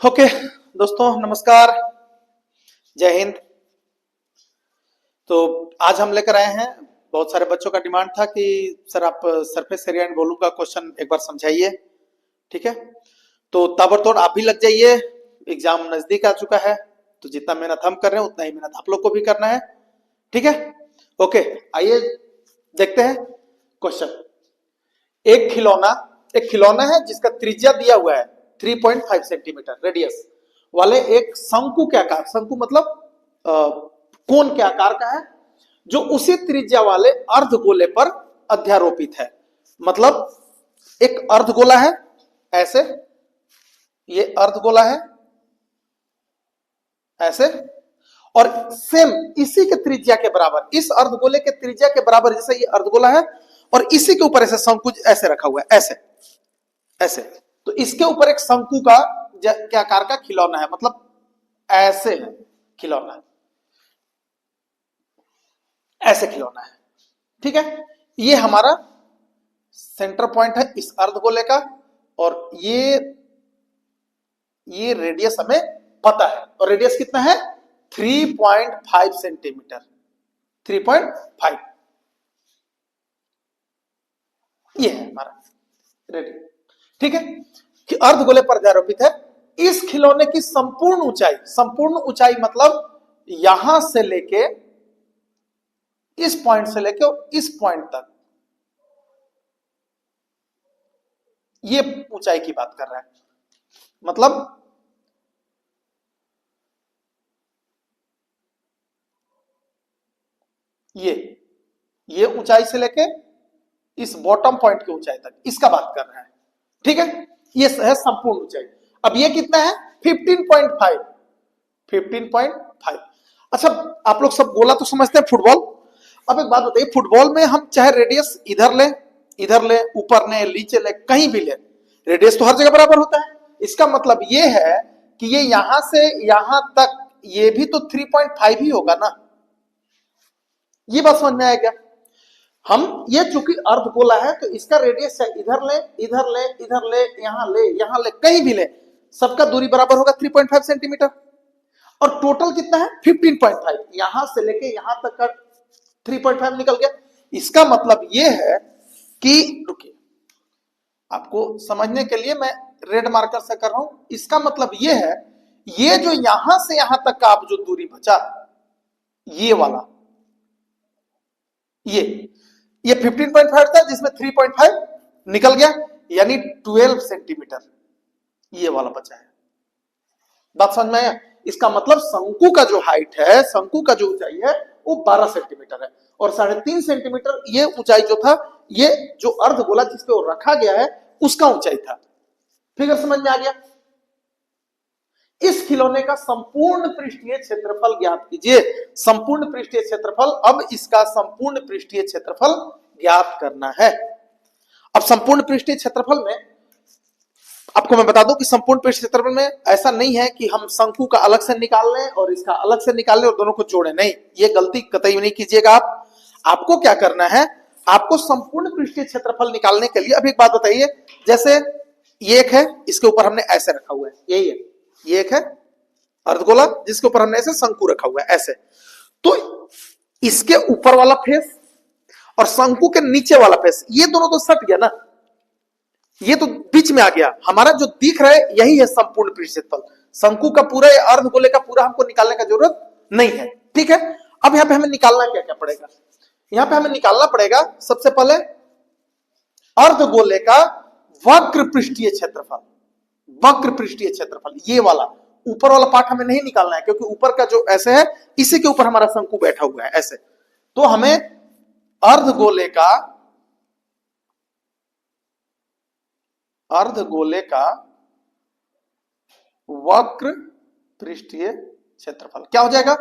Okay दोस्तों, नमस्कार, जय हिंद। तो आज हम लेकर आए हैं, बहुत सारे बच्चों का डिमांड था कि सर आप सरफेस एरिया एंड वॉल्यूम का क्वेश्चन एक बार समझाइए। ठीक है, तो ताबड़तोड़ आप भी लग जाइए, एग्जाम नजदीक आ चुका है, तो जितना मेहनत हम कर रहे हैं उतना ही मेहनत आप लोग को भी करना है। ठीक है, ओके, आइए देखते हैं क्वेश्चन। एक खिलौना है जिसका त्रिज्या दिया हुआ है 3.5 सेंटीमीटर रेडियस वाले एक शंकु के आकार, शंकु मतलब कोन के आकार का है, जो उसी त्रिज्या वाले अर्धगोले पर अध्यारोपित है। मतलब एक अर्धगोला है ऐसे, ये अर्धगोला है ऐसे, और सेम इसी के त्रिज्या के बराबर, इस अर्धगोले के त्रिज्या के बराबर जैसे ये अर्धगोला है, और इसी के ऊपर ऐसे शंकु ऐसे रखा हुआ है, ऐसे ऐसे। तो इसके ऊपर एक शंकु का क्या आकार का खिलौना है, मतलब ऐसे है खिलौना, ऐसे खिलौना है। ठीक है, ये हमारा सेंटर पॉइंट है इस अर्धगोले का, और ये रेडियस हमें पता है, और रेडियस कितना है 3.5 सेंटीमीटर, 3.5 ये है हमारा रेडियस। ठीक है, कि अर्धगोले पर अध्यारोपित है। इस खिलौने की संपूर्ण ऊंचाई मतलब यहां से लेके इस पॉइंट से लेके इस पॉइंट तक, ये ऊंचाई की बात कर रहा है। मतलब ये ऊंचाई से लेके इस बॉटम पॉइंट की ऊंचाई तक, इसका बात कर रहा है। ठीक है, ये है संपूर्ण ऊंचाई। अब ये कितना है 15.5, 15.5। अच्छा, आप लोग सब गोला तो समझते हैं फुटबॉल। अब एक बात बताइए, फुटबॉल में हम चाहे रेडियस इधर ले, ऊपर ले, नीचे ले, कहीं भी ले, रेडियस तो हर जगह बराबर होता है। इसका मतलब ये है कि ये यहां से यहां तक ये भी तो 3.5 ही होगा ना। ये बात समझ में आएगा। हम ये चूंकि अर्धगोला है तो इसका रेडियस है, इधर ले, इधर ले, इधर ले, यहां ले, कहीं भी ले, सबका दूरी बराबर होगा 3.5 सेंटीमीटर। और टोटल कितना है 15.5, यहां से लेके यहां तक का 3.5 निकल गया। इसका मतलब ये है कि, रुकिए आपको समझने के लिए मैं रेड मार्कर से कर रहा हूं। इसका मतलब ये है, ये जो यहां से यहां तक का आप जो दूरी बचा, ये वाला, ये 15.5 था जिसमें 3.5 निकल गया, यानी 12 सेंटीमीटर ये वाला बचा है। बात समझ में आया? इसका मतलब शंकु का जो हाइट है, शंकु का जो ऊंचाई है वो 12 सेंटीमीटर है, और 3.5 सेंटीमीटर ये ऊंचाई जो था, ये जो अर्धगोला जिसके ओर रखा गया है उसका ऊंचाई था। फिगर समझ में आ गया? इस खिलौने का संपूर्ण पृष्ठीय क्षेत्रफल ज्ञात कीजिए। संपूर्ण पृष्ठीय क्षेत्रफल, अब इसका संपूर्ण पृष्ठीय क्षेत्रफल ज्ञात करना है। अब संपूर्ण पृष्ठीय क्षेत्रफल में आपको मैं बता दूं कि संपूर्ण पृष्ठीय क्षेत्रफल में ऐसा नहीं है कि हम शंकु का अलग से निकाल लें और इसका अलग से निकाल लें और दोनों को जोड़ें। नहीं, ये गलती कतई नहीं कीजिएगा आप। आपको क्या करना है, आपको संपूर्ण पृष्ठीय क्षेत्रफल निकालने के लिए, अब एक बात बताइए, जैसे ये एक है, इसके ऊपर हमने ऐसे रखा हुआ है, यही है, ये एक है अर्धगोला जिसके ऊपर हमने ऐसे शंकु रखा हुआ है ऐसे, तो इसके ऊपर वाला फेस और शंकु के नीचे वाला फेस, ये दोनों तो सट गया ना, ये तो बीच में आ गया। हमारा जो दिख रहा है यही है संपूर्ण पृष्ठीय क्षेत्रफल। शंकु का पूरा या अर्धगोले का पूरा हमको निकालने का जरूरत नहीं है। ठीक है, अब यहां पे हमें निकालना क्या क्या पड़ेगा, यहां पे हमें निकालना पड़ेगा सबसे पहले अर्धगोले का वक्र पृष्ठीय क्षेत्रफल। वक्र पृष्ठीय क्षेत्रफल ये वाला, ऊपर वाला पार्ट हमें नहीं निकालना है क्योंकि ऊपर का जो ऐसे है इसी के ऊपर हमारा शंकु बैठा हुआ है ऐसे। तो हमें अर्धगोले का वक्र पृष्ठीय क्षेत्रफल क्या हो जाएगा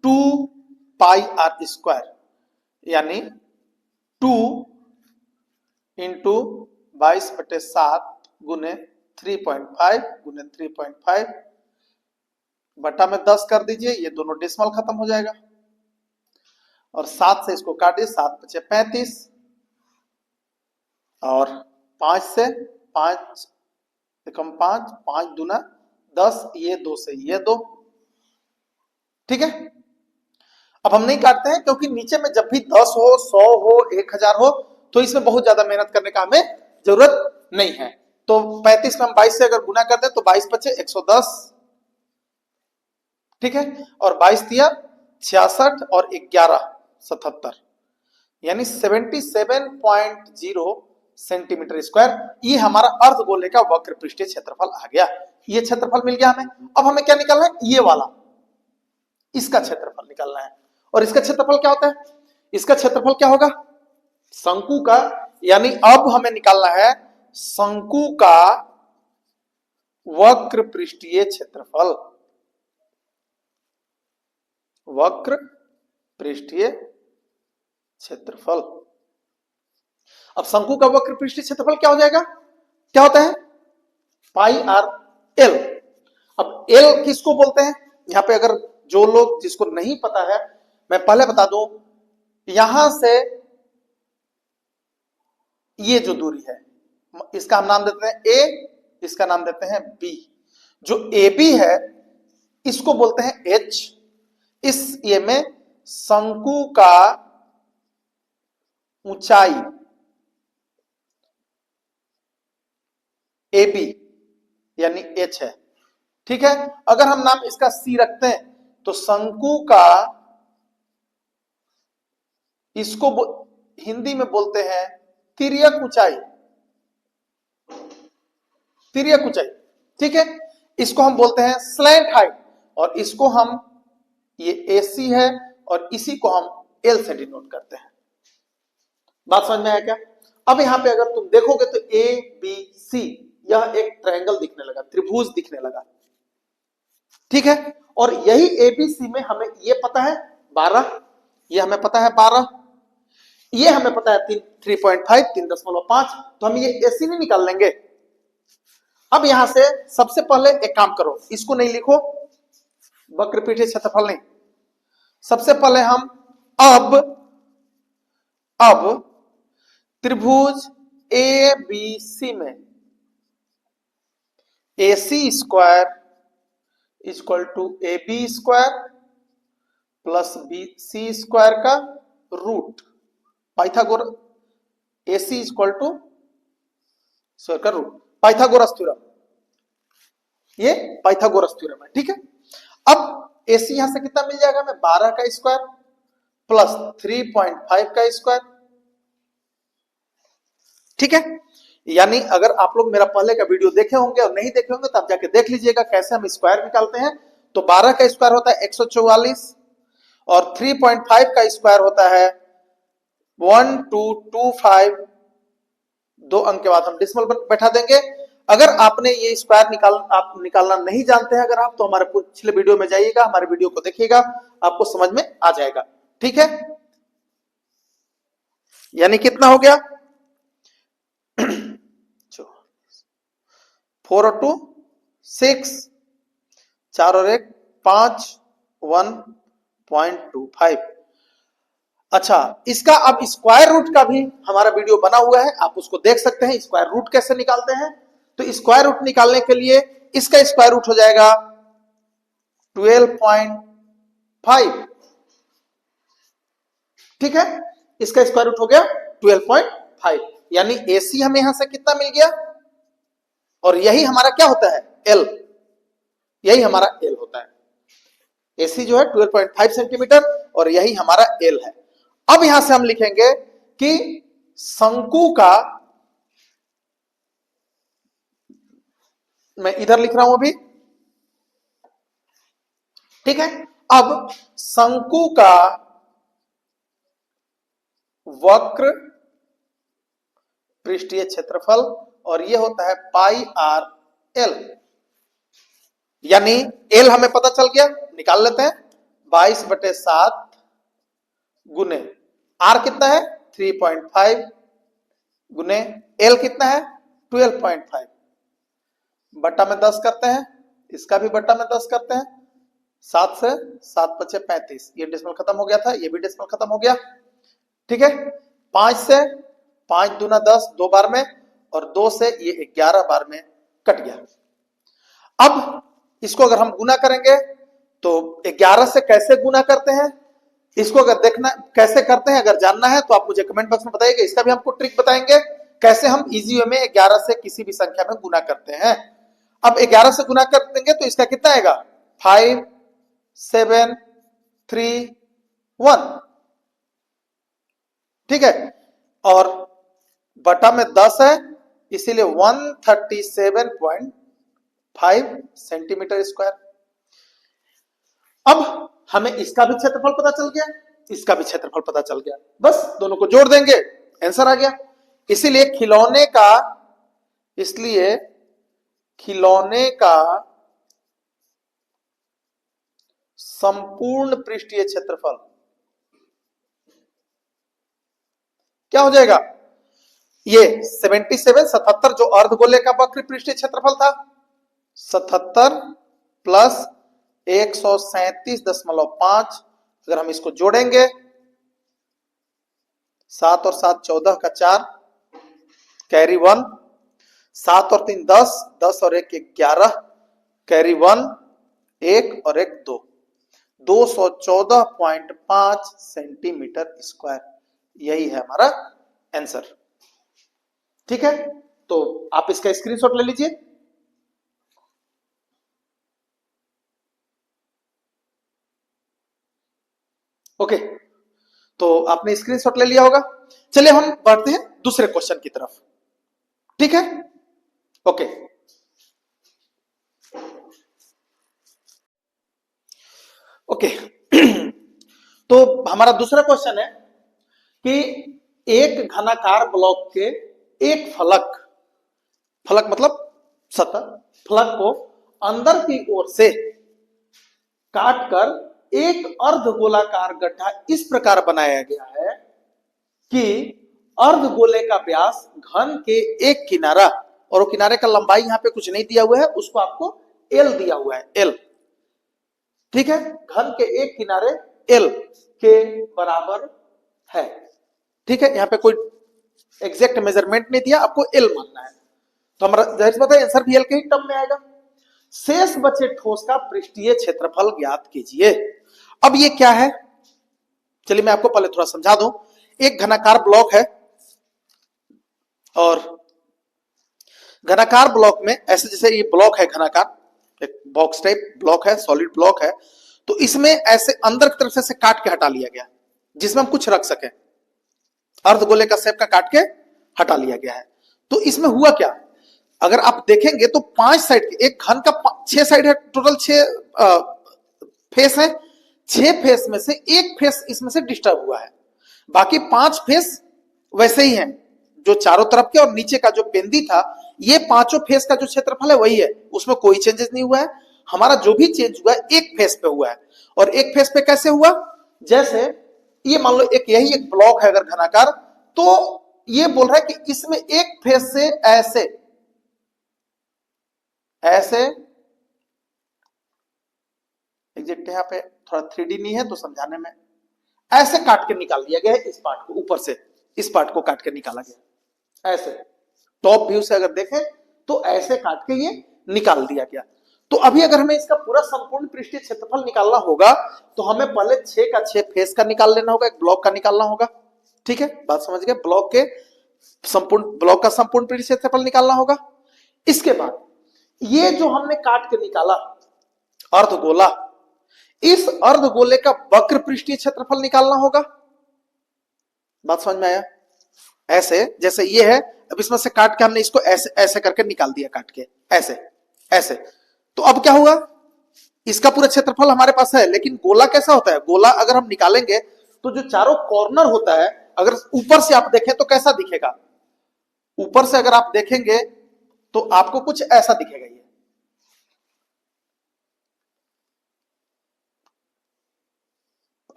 2πr², यानी 2 इंटू 22/7 गुने 3.5 गुने 3.5 बटा में 10 कर दीजिए, ये दोनों डेसिमल खत्म हो जाएगा, और 7 से इसको काटिए, 7 बचे 35, और 5 से 5 एकम 5, 5 दूना 10, ये 2 से ये 2, ठीक है। अब हम नहीं काटते हैं क्योंकि नीचे में जब भी 10 हो, 100 हो, 1000 हो तो इसमें बहुत ज्यादा मेहनत करने का हमें जरूरत नहीं है। तो 35 में हम 22 से अगर गुना करते हैं तो 22 बचे 110, ठीक है, और 22 दिया 66 और 11 77, यानी 77.0 सेंटीमीटर स्क्वायर। ये हमारा अर्धगोले का वक्र पृष्ठीय क्षेत्रफल आ गया। ये क्षेत्रफल मिल गया हमें। अब हमें क्या निकालना है? ये वाला, इसका क्षेत्रफल निकालना है। और इसका क्षेत्रफल क्या होता है? इसका क्षेत्रफल क्या होगा? शंकु का, यानी अब हमें निकालना है शंकु का वक्र पृष्ठीय क्षेत्रफल, वक्र पृष्ठीय क्षेत्रफल। अब शंकु का वक्र पृष्ठीय क्षेत्रफल क्या हो जाएगा? क्या होता है? पाई आर एल। अब एल किसको बोलते हैं? यहां पे अगर जो लोग जिसको नहीं पता है, मैं पहले बता दूं, यहां से ये जो दूरी है इसका हम नाम देते हैं ए, इसका नाम देते हैं बी। जो ए बी है इसको बोलते हैं एच। इस ये में शंकु का ऊंचाई ए बी यानी एच है, ठीक है। अगर हम नाम इसका सी रखते हैं तो शंकु का, इसको हिंदी में बोलते हैं तिर्यक ऊंचाई, तिर्यक ऊंचाई, ठीक है। इसको हम बोलते हैं स्लैंट हाइट, और इसको हम, ये एसी है और इसी को हम एल से डिनोट करते हैं। बात समझ में आया क्या? अब यहां पे अगर तुम देखोगे तो ए बी सी, यह एक ट्रायंगल दिखने लगा, त्रिभुज दिखने लगा, ठीक है। और यही एबीसी में हमें ये पता है 12, ये हमें पता है 12, ये हमें पता है 3.5, 3.5, तो हम ये एसी नहीं निकाल लेंगे। अब यहां से सबसे पहले एक काम करो, इसको नहीं लिखो वक्र पृष्ठीय क्षेत्रफल नहीं, सबसे पहले हम अब त्रिभुज ए बी सी में AC square equal to AB square plus BC square का root, Pythagoras, AC equal to square का रूट, पाइथागोरस थ्योरम, ये पाइथागोरस थ्योरम है, ठीक है। अब AC यहां से कितना मिल जाएगा? हमें 12 का स्क्वायर प्लस 3.5 का स्क्वायर, ठीक है। यानी अगर आप लोग मेरा पहले का वीडियो देखे होंगे और नहीं देखे होंगे तो आप जाके देख लीजिएगा कैसे हम स्क्वायर निकालते हैं। तो 12 का स्क्वायर होता है 144 और 3.5 का स्क्वायर होता है 1225, 2 अंक के बाद हम डिसिमल बैठा देंगे। अगर आपने ये स्क्वायर निकालना नहीं जानते हैं अगर आप, तो हमारे पिछले वीडियो में जाइएगा, हमारे वीडियो को देखिएगा, आपको समझ में आ जाएगा, ठीक है। यानी कितना हो गया? 4 और 2 6, 4 और 1 5, 1.25। अच्छा, इसका अब स्क्वायर रूट का भी हमारा वीडियो बना हुआ है, आप उसको देख सकते हैं, स्क्वायर रूट कैसे निकालते हैं। तो स्क्वायर रूट निकालने के लिए इसका स्क्वायर रूट हो जाएगा 12.5, ठीक है। इसका स्क्वायर रूट हो गया 12.5, यानी AC हमें यहां से कितना मिल गया, और यही हमारा क्या होता है? L, यही हमारा L होता है। AC जो है 12.5 सेंटीमीटर और यही हमारा L है। अब यहां से हम लिखेंगे कि शंकु का, मैं इधर लिख रहा हूं अभी, ठीक है। अब शंकु का वक्र पृष्ठीय क्षेत्रफल, और यह होता है पाई आर एल, यानी एल हमें पता चल गया, निकाल लेते हैं। 22/7 गुने आर कितना है? 3.5 गुने एल कितना है? 12.5, बट्टा में 10 करते हैं, इसका भी बट्टा में 10 करते हैं, 7 से 7 बचे 35, ये डेसिमल खत्म हो गया था, ये भी डेसिमल खत्म हो गया, ठीक है। 5 से 5 दूना 10, 2 बार में, और 2 से ये 11 बार में कट गया। अब इसको अगर हम गुना करेंगे तो 11 से कैसे गुना करते हैं, इसको अगर देखना कैसे करते हैं, अगर जानना है तो आप मुझे कमेंट बॉक्स में बताइएगा। इसका भी हमको ट्रिक बताएंगे कैसे हम इजी वे में 11 से किसी भी संख्या में गुना करते हैं। अब 11 से गुना कर देंगे तो इसका कितना आएगा, 5 7 3 1, ठीक है, और बटा में 10 है, इसीलिए 137.5 सेंटीमीटर स्क्वायर। अब हमें इसका भी क्षेत्रफल पता चल गया, इसका भी क्षेत्रफल पता चल गया, बस दोनों को जोड़ देंगे, आंसर आ गया। इसलिए खिलौने का संपूर्ण पृष्ठीय क्षेत्रफल क्या हो जाएगा, ये 77 जो अर्धगोले का वक्र पृष्ठीय क्षेत्रफल था, 77 प्लस 137.5, अगर हम इसको जोड़ेंगे 7 और 7 14 का 4, कैरी 1, 7 और 3 10, 10 और 1 11, कैरी 1, 1 और 1 2, 214.5 सेंटीमीटर स्क्वायर, यही है हमारा आंसर। ठीक है, तो आप इसका स्क्रीनशॉट ले लीजिए। ओके, तो आपने स्क्रीनशॉट ले लिया होगा। चलिए हम बढ़ते हैं दूसरे क्वेश्चन की तरफ, ठीक है। ओके, ओके तो हमारा दूसरा क्वेश्चन है कि एक घनाकार ब्लॉक के एक फलक मतलब सतह, फलक को अंदर की ओर से काटकर एक अर्धगोलाकार गड्ढा इस प्रकार बनाया गया है कि अर्धगोले का व्यास घन के एक किनारा, और वो किनारे का लंबाई यहां पे कुछ नहीं दिया हुआ है, उसको आपको एल दिया हुआ है, एल, ठीक है, घन के एक किनारे एल के बराबर है, ठीक है, यहाँ पे कोई एग्जैक्ट मेजरमेंट नहीं दिया, आपको एल मानना है, तो हमारा जाहिर सी बात है आंसर भी एल के ही टर्म में आएगा। शेष बचे ठोस का पृष्ठीय क्षेत्रफल ज्ञात कीजिए। अब ये क्या है, चलिए मैं आपको पहले थोड़ा समझा दूं। एक घनाकार ब्लॉक है और घनाकार ब्लॉक में ऐसे, जैसे ये ब्लॉक है घनाकार, एक बॉक्स टाइप ब्लॉक है, सॉलिड ब्लॉक है, तो इसमें ऐसे अंदर की तरफ से काट के हटा लिया गया जिसमें हम कुछ रख सकें, अर्धगोले का शेप का काट के हटा लिया गया है। तो इसमें हुआ क्या, अगर आप देखेंगे तो 5 साइड, एक घन का 6 साइड है, टोटल 6 फेस है, 6 फेस में से एक फेस इसमें से डिस्टर्ब हुआ है, बाकी 5 फेस वैसे ही हैं, जो चारों तरफ के और नीचे का जो पेंदी था, ये पांचों फेस का जो क्षेत्रफल है वही है, उसमें कोई चेंजेस नहीं हुआ है। हमारा जो भी चेंज हुआ है एक फेस पे हुआ है, और एक फेस पे कैसे हुआ, जैसे ये मान लो एक यही एक ब्लॉक है अगर घनाकार, तो ये बोल रहा है कि इसमें एक फेस से ऐसे ऐसे एग्जैक्ट यहाँ पे थोड़ा 3D नहीं है तो समझाने में, ऐसे काट के निकाल दिया गया है, इस पार्ट को ऊपर से इस पार्ट को काट के निकाला गया, ऐसे टॉप व्यू से अगर देखें तो ऐसे काट के ये निकाल दिया गया। तो अभी अगर हमें इसका पूरा संपूर्ण पृष्ठीय क्षेत्रफल निकालना होगा तो हमें पहले 6 का 6 फेस का निकाल लेना होगा, एक ब्लॉक का निकालना होगा, ठीक है, बात समझ गए, ब्लॉक का संपूर्ण पृष्ठीय क्षेत्रफल निकालना होगा। इसके बाद ये जो हमने काट के निकाला अर्धगोला, इस अर्धगोले का वक्र पृष्ठीय क्षेत्रफल निकालना होगा, बात समझ में आया, ऐसे जैसे ये है, अब इसमें से काट के हमने इसको ऐसे ऐसे करके निकाल दिया, काट के ऐसे ऐसे, तो अब क्या हुआ, इसका पूरा क्षेत्रफल हमारे पास है, लेकिन गोला कैसा होता है, गोला अगर हम निकालेंगे तो जो चारों कॉर्नर होता है, अगर ऊपर से आप देखें तो कैसा दिखेगा, ऊपर से अगर आप देखेंगे तो आपको कुछ ऐसा दिखेगा, ये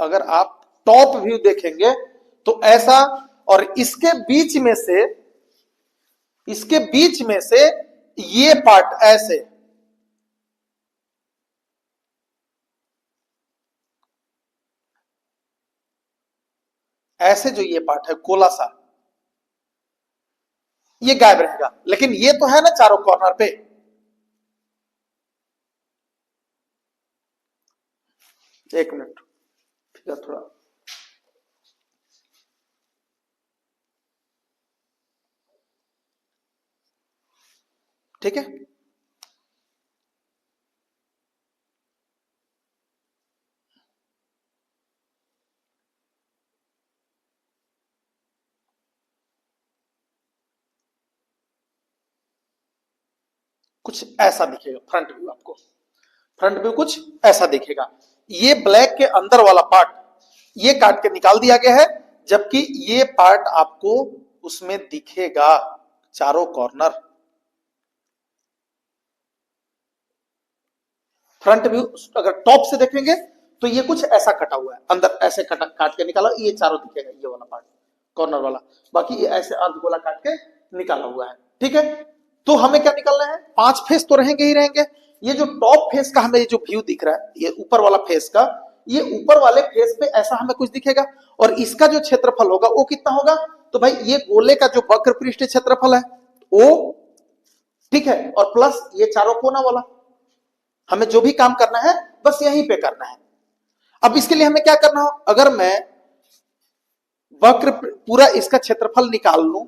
अगर आप टॉप व्यू देखेंगे तो ऐसा, और इसके बीच में से ये पार्ट ऐसे, ऐसे जो ये पार्ट है गोला सा, ये गायब रहेगा, लेकिन ये तो है ना चारों कॉर्नर पे। एक मिनट, ठीक है, थोड़ा ठीक है। कुछ ऐसा दिखेगा फ्रंट व्यू, आपको फ्रंट व्यू कुछ ऐसा दिखेगा। ये ब्लैक के अंदर वाला पार्ट ये काट के निकाल दिया गया है, जबकि ये पार्ट आपको उसमें दिखेगा चारों कॉर्नर। फ्रंट व्यू अगर टॉप से देखेंगे तो ये कुछ ऐसा कटा हुआ है, अंदर ऐसे काट के निकाला, ये चारों दिखेगा, ये वाला पार्ट कॉर्नर वाला। बाकी ये ऐसे अर्धगोला काट के निकाला हुआ है, ठीक है। तो हमें क्या निकालना है, 5 फेस तो रहेंगे ही रहेंगे। ये जो टॉप फेस का हमें जो व्यू दिख रहा है, ये ऊपर वाला फेस का, ये ऊपर वाले फेस पे ऐसा हमें कुछ दिखेगा, और इसका जो क्षेत्रफल होगा वो कितना होगा, तो भाई ये गोले का जो वक्र पृष्ठ क्षेत्रफल है वो, ठीक है, और प्लस ये चारों कोना वाला। हमें जो भी काम करना है बस यहीं पे करना है। अब इसके लिए हमें क्या करना हो, अगर मैं वक्र पूरा इसका क्षेत्रफल निकाल लूं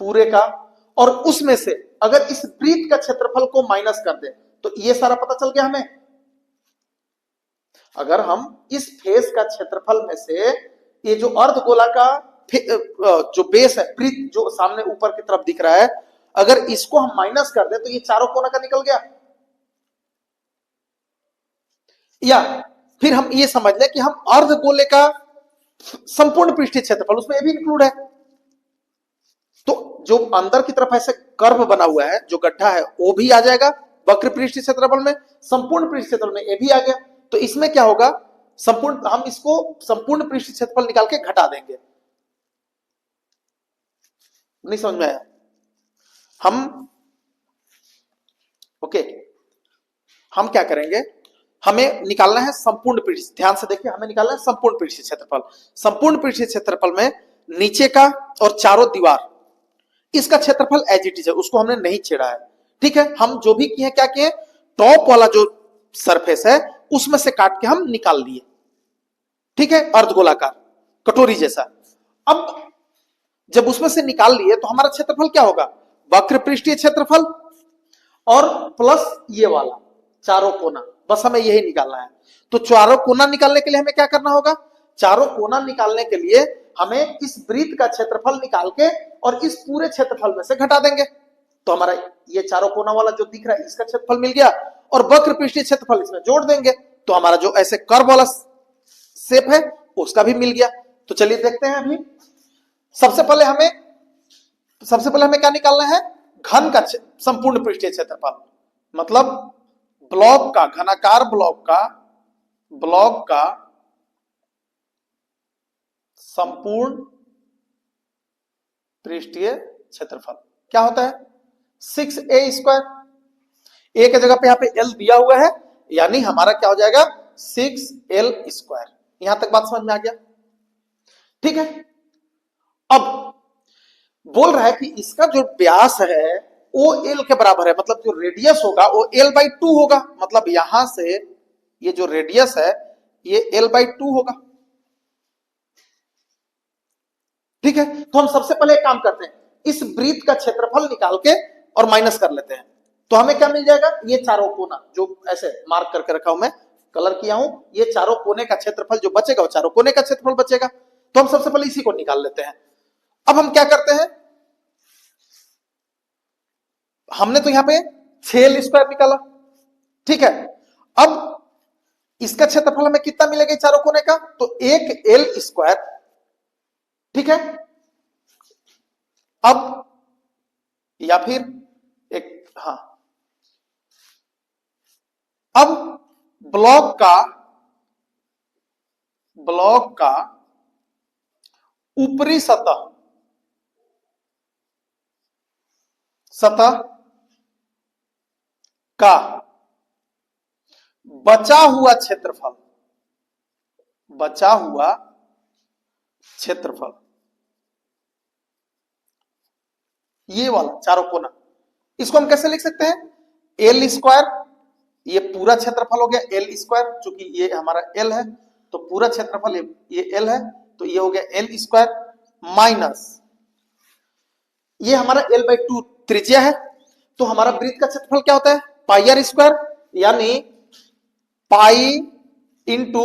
पूरे का, और उसमें से अगर इस वृत्त का क्षेत्रफल को माइनस कर दे, तो ये सारा पता चल गया हमें। अगर हम इस फेस का क्षेत्रफल में से ये जो अर्धगोला का जो बेस है, वृत्त जो सामने ऊपर की तरफ दिख रहा है, अगर इसको हम माइनस कर दे तो ये चारों कोना का निकल गया। या फिर हम ये समझ लें कि हम अर्धगोले का संपूर्ण पृष्ठीय क्षेत्रफल, उसमें ये भी इंक्लूड है। तो जो अंदर की तरफ ऐसे कर्व बना हुआ है, जो गड्ढा है, वो भी आ जाएगा वक्र पृष्ठीय क्षेत्रफल में, संपूर्ण पृष्ठीय क्षेत्रफल में ये भी आ गया। तो इसमें क्या होगा, संपूर्ण, हम इसको संपूर्ण पृष्ठीय क्षेत्रफल निकाल के घटा देंगे। नहीं समझ में आया? हम ओके, हम क्या करेंगे, हमें निकालना है संपूर्ण पृष्ठ, ध्यान से देखिए, हमें निकालना है संपूर्ण पृष्ठीय क्षेत्रफल। संपूर्ण पृष्ठीय क्षेत्रफल में नीचे का और चारों दीवार, इसका क्षेत्रफल एज इट इज है, उसको हमने नहीं छेड़ा है, ठीक है। हम जो भी किए, क्या किए, टॉप वाला जो सरफेस है उसमें से काट के हम निकाल लिए, ठीक है, अर्धगोलाकार कटोरी जैसा। अब जब उसमें से निकाल लिए तो हमारा क्षेत्रफल क्या होगा, वक्र पृष्ठीय क्षेत्रफल और प्लस ये वाला चारों कोना, बस हमें यही निकालना है। तो चारों कोना निकालने के लिए हमें क्या करना होगा, चारों कोना निकालने के लिए हमें इस वृत्त का क्षेत्रफल निकाल के और इस पूरे क्षेत्रफल में से घटा देंगे। तो हमारा ये चारों कोना वाला जो दिख रहा है इसका क्षेत्रफल मिल गया, और वक्र पृष्ठीय क्षेत्रफल इसमें जोड़ देंगे, तो हमारा जो ऐसे कर्व वाला शेप है उसका भी मिल गया। तो चलिए देखते हैं। अभी सबसे पहले हमें क्या निकालना है, घन का संपूर्ण पृष्ठीय क्षेत्रफल, मतलब ब्लॉक का, घनाकार ब्लॉक का संपूर्ण पृष्ठीय क्षेत्रफल क्या होता है, 6a²। ए की जगह पे यहां पे एल दिया हुआ है, यानी हमारा क्या हो जाएगा 6l²। यहां तक बात समझ में आ गया, ठीक है। अब बोल रहा है कि इसका जो व्यास है वो एल के बराबर है, मतलब जो रेडियस होगा वो l/2 होगा, मतलब यहां से ये जो रेडियस है ये l/2 होगा, ठीक है। तो हम सबसे पहले एक काम करते हैं, इस वृत्त का क्षेत्रफल निकाल के और माइनस कर लेते हैं। तो हमें क्या मिल जाएगा, ये चारों कोना जो ऐसे मार्क करके रखा हूं मैं, कलर किया हूं, ये चारों कोने का क्षेत्रफल जो बचेगा वो चारों कोने का क्षेत्रफल बचेगा। तो हम सबसे पहले इसी को निकाल लेते हैं। अब हम क्या करते हैं, हमने तो यहां पे 6l² निकाला, ठीक है। अब इसका क्षेत्रफल हमें कितना मिलेगा चारों कोने का, तो 1l², ठीक है। अब या फिर एक, हाँ, अब ब्लॉक का ऊपरी सतह का बचा हुआ क्षेत्रफल ये वाला चारों कोना, इसको हम कैसे लिख सकते हैं, एल स्क्वायर, ये पूरा क्षेत्रफल हो गया एल स्क्वायर, चूंकि ये हमारा एल है तो पूरा क्षेत्रफल ये एल है, तो ये हो गया एल स्क्वायर माइनस ये हमारा l/2 त्रिज्या है, तो हमारा वृत्त का क्षेत्रफल क्या होता है, पाई आर स्क्वायर, यानी पाई इंटू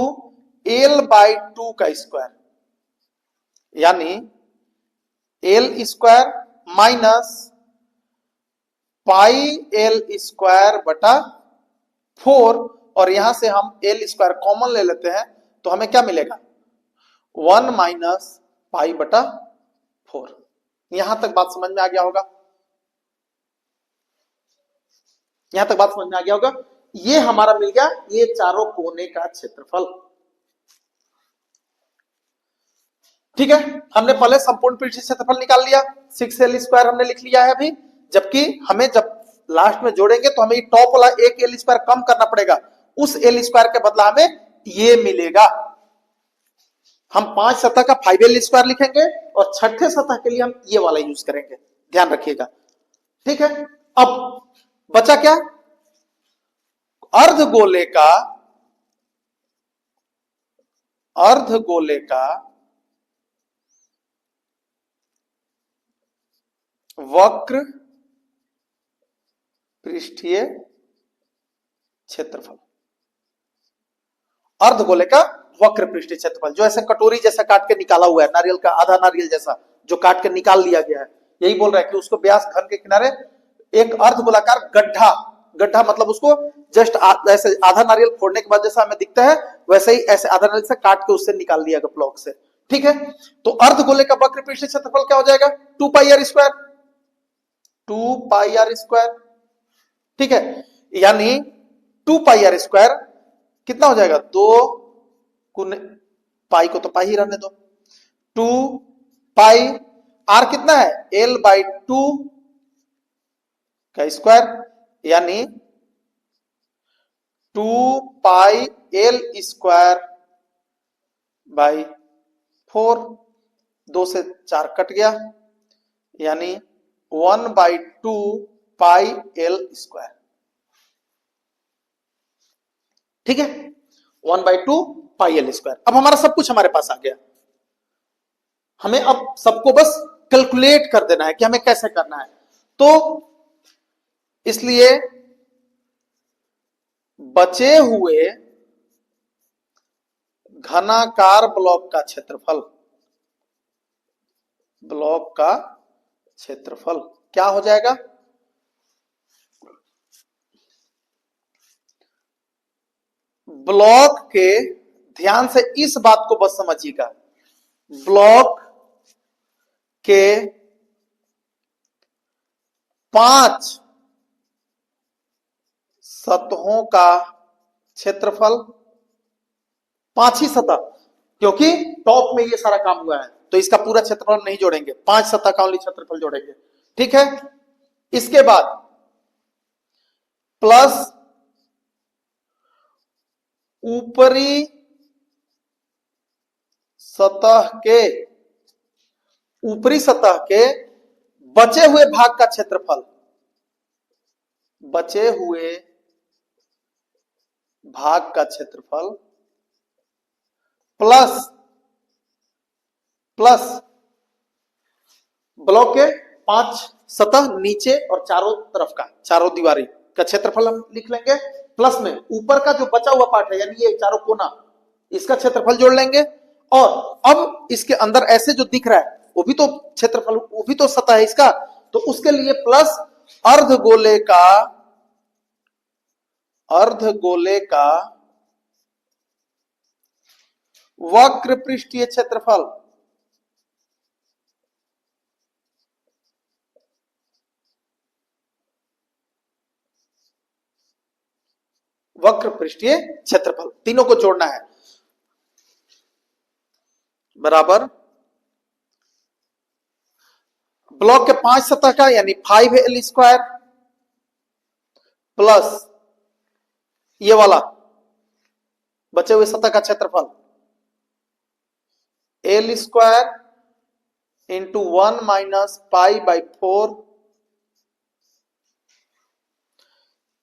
l/2 का स्क्वायर, यानी L square minus pi L square बटा 4, और यहां से हम एल स्क्वायर कॉमन ले लेते हैं तो हमें क्या मिलेगा, 1 माइनस पाई बटा 4। यहां तक बात समझ में आ गया होगा, यहां तक बात समझ में आ गया होगा। ये हमारा मिल गया ये चारों कोने का क्षेत्रफल। ठीक है, हमने पहले संपूर्ण पृष्ठीय क्षेत्रफल निकाल लिया, 6l स्क्वायर हमने लिख लिया है अभी, जबकि हमें जब लास्ट में जोड़ेंगे तो हमें टॉप वाला एक एल स्क्वायर कम करना पड़ेगा, उस एल स्क्वायर के बदला हमें ये मिलेगा। हम 5 सतह का 5l स्क्वायर लिखेंगे और छठे सतह के लिए हम ये वाला यूज करेंगे, ध्यान रखिएगा। ठीक है, अब बचा क्या, अर्धगोले का वक्र पृष्ठीय क्षेत्रफल, अर्धगोले का वक्र पृष्ठीय क्षेत्रफल, जो ऐसे कटोरी जैसा काट के निकाला हुआ है, नारियल का आधा नारियल जैसा जो काट के निकाल लिया गया है, यही बोल रहा है कि उसको व्यास घन के किनारे एक अर्धगोलाकार गड्ढा मतलब उसको जस्ट ऐसे आधा नारियल फोड़ने के बाद जैसा हमें दिखता है वैसे ही ऐसे आधा नारियल से काट के उससे निकाल दिया गया ब्लॉक से। ठीक है, तो अर्धगोले का वक्र पृष्ठीय क्षेत्रफल क्या हो जाएगा, 2 pi R square, 2 pi R square. ठीक है, यानी 2 पाई आर स्क्वायर कितना हो जाएगा, 2 गुने पाई को तो पाई ही रहने दो, 2 पाई आर कितना है l/2 का स्क्वायर, यानी 2 पाई एल स्क्वायर बाई 4, 2 से 4 कट गया, यानी 1/2 पाई एल स्क्वायर। ठीक है, 1/2 पाई एल स्क्वायर। अब हमारा सब कुछ हमारे पास आ गया, हमें अब सबको बस कैलकुलेट कर देना है कि हमें कैसे करना है। तो इसलिए बचे हुए घनाकार ब्लॉक का क्षेत्रफल क्या हो जाएगा, ब्लॉक के, ध्यान से इस बात को बस समझिएगा, ब्लॉक के 5 सतहों का क्षेत्रफल, 5 ही सतह, क्योंकि टॉप में ये सारा काम हुआ है तो इसका पूरा क्षेत्रफल नहीं जोड़ेंगे, 5 सतह का ओनली क्षेत्रफल जोड़ेंगे। ठीक है, इसके बाद प्लस ऊपरी सतह के बचे हुए भाग का क्षेत्रफल, बचे हुए भाग का क्षेत्रफल प्लस ब्लॉक के 5 सतह नीचे और चारों तरफ का, चारों दीवारी का क्षेत्रफल हम लिख लेंगे, प्लस में ऊपर का जो बचा हुआ पार्ट है यानी ये चारों कोना, इसका क्षेत्रफल जोड़ लेंगे। और अब इसके अंदर ऐसे जो दिख रहा है वो भी तो क्षेत्रफल, वो भी तो सतह है इसका, तो उसके लिए प्लस अर्धगोले का वक्र पृष्ठीय क्षेत्रफल, वक्र पृष्ठीय क्षेत्रफल, तीनों को जोड़ना है, बराबर ब्लॉक के 5 सतह का यानी 5l स्क्वायर प्लस ये वाला बचे हुए सतह का क्षेत्रफल l square into 1 minus pi by 4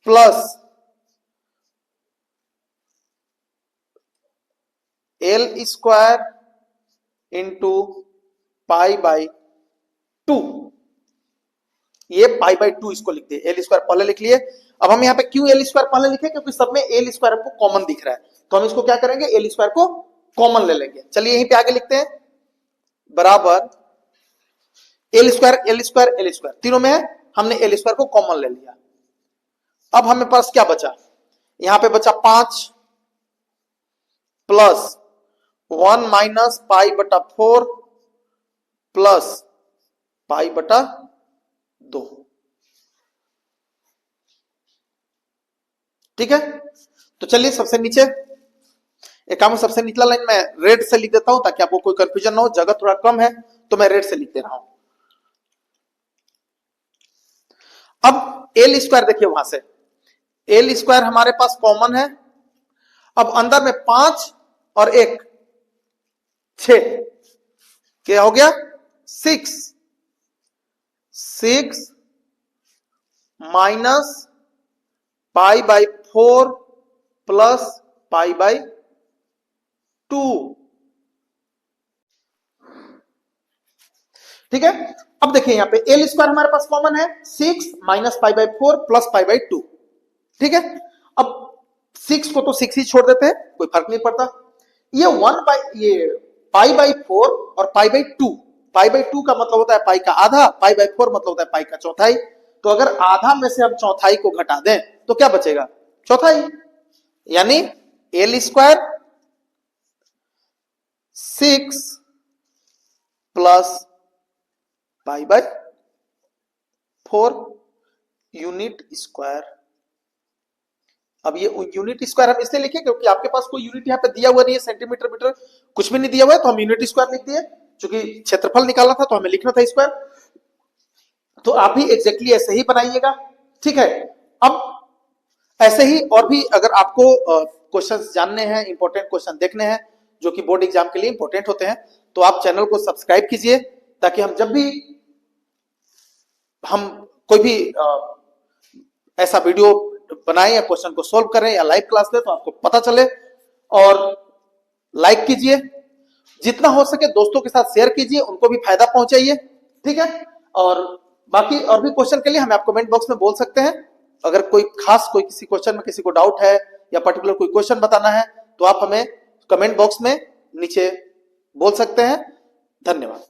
plus L square into pi by 2। ये पाई बाई 2 इसको लिख दिए, एल स्क्वायर पहले लिख लिए। अब हम यहाँ पे क्यों एल स्क्वायर पहले लिखे, क्योंकि सब में एल स्क्वायर हमको कॉमन दिख रहा है, तो हम इसको क्या करेंगे, एल स्क्वायर को कॉमन ले लेंगे। चलिए यहीं पे आगे लिखते हैं, बराबर L square L square L square तीनों में है, हमने एल स्क्वायर को कॉमन ले लिया। अब हमें पास क्या बचा, यहां पे बचा 5 प्लस 1 माइनस पाई बटा 4 प्लस पाई बटा 2। ठीक है, तो चलिए सबसे नीचे एक काम, सबसे निचला लाइन मैं रेड से लिख देता हूं ताकि आपको कोई कंफ्यूजन ना हो, जगह थोड़ा कम है तो मैं रेड से लिख दे रहा हूं। अब एल स्क्वायर देखिए, वहां से एल स्क्वायर हमारे पास कॉमन है। अब अंदर में 5 और 1 6, क्या हो गया 6 minus pi by 4 plus pi by 2। ठीक है, अब देखिए यहां पे एल स्क्वायर हमारे पास कॉमन है, 6 minus pi by 4 plus pi by 2। ठीक है, अब 6 को तो 6 ही छोड़ देते हैं, कोई फर्क नहीं पड़ता। ये पाई बाई 4 और पाई बाई 2, पाई बाई 2 का मतलब होता है पाई का आधा, पाई बाई 4 मतलब होता है पाई का चौथाई। तो अगर आधा में से हम चौथाई को घटा दें तो क्या बचेगा, चौथाई। यानी L square 6 plus pi by 4 unit square. अब ये यूनिट स्क्वायर हम इसलिए लिखे क्योंकि आपके पास कोई यूनिट यहाँ पे दिया हुआ नहीं है, सेंटीमीटर मीटर कुछ भी नहीं दिया हुआ है, तो हम यूनिट स्क्वायर लिख दिए। क्योंकि क्षेत्रफल निकालना था तो हमें लिखना था स्क्वायर, तो आप भी एग्जैक्टली ऐसे ही बनाइएगा। ठीक है, अब ऐसे ही और भी अगर आपको क्वेश्चंस जानने हैं, इंपॉर्टेंट क्वेश्चन देखने हैं जो कि बोर्ड एग्जाम के लिए इंपॉर्टेंट होते हैं, तो आप चैनल को सब्सक्राइब कीजिए, ताकि हम जब भी हम कोई भी ऐसा वीडियो बनाएं या क्वेश्चन को सोल्व करें या लाइव क्लास दें तो आपको पता चले। और लाइक कीजिए, जितना हो सके दोस्तों के साथ शेयर कीजिए, उनको भी फायदा पहुंचाइए। ठीक है, और बाकी और भी क्वेश्चन के लिए हमें आप कमेंट बॉक्स में बोल सकते हैं। अगर कोई खास कोई किसी क्वेश्चन में किसी को डाउट है या पर्टिकुलर कोई क्वेश्चन बताना है तो आप हमें कमेंट बॉक्स में नीचे बोल सकते हैं। धन्यवाद।